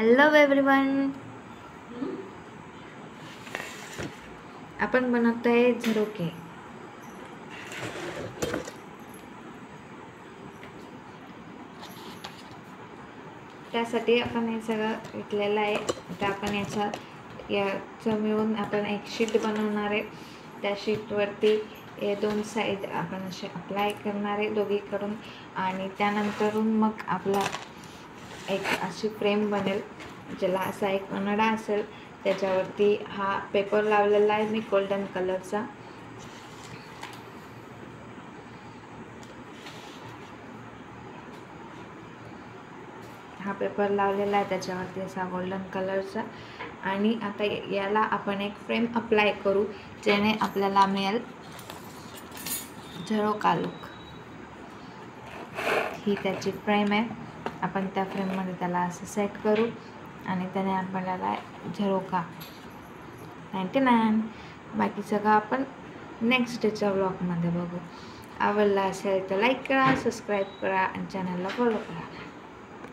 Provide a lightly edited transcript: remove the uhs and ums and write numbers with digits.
Hello everyone, आपण बनवतोय झरोके। त्यासाठी आपण हे सगळं घेतलेलं आहे। आता आपण याचं मिळून आपण एक शीट बनवणार आहे। त्या शीटवरती हे दोन साइड आपण असे अप्लाय करणार आहे दोघीकडून, आणि त्यानंतरून मग आपला एक अशी फ्रेम बनेल, ज्याला असा एक कन्नडा असेल। त्याच्यावरती हा पेपर लावलेला आहे मी गोल्डन कलरचा। हा पेपर लावलेला आहे त्याच्यावरती असा गोल्डन कलरचा। आणि आता याला आपण एक फ्रेम अप्लाय करू, जेणे आपल्याला मिळेल झरोका लुक। ही त्याची फ्रेम आहे। आपण त्या फ्रेममध्ये त्याला असं सेट करू आणि त्याने आपल्याला झरोका 99। बाकी सगळं आपण नेक्स्ट डेच्या ब्लॉगमध्ये बघू। आवडला असेल तर लाईक करा, सबस्क्राईब करा आणि चॅनलला फॉलो करा।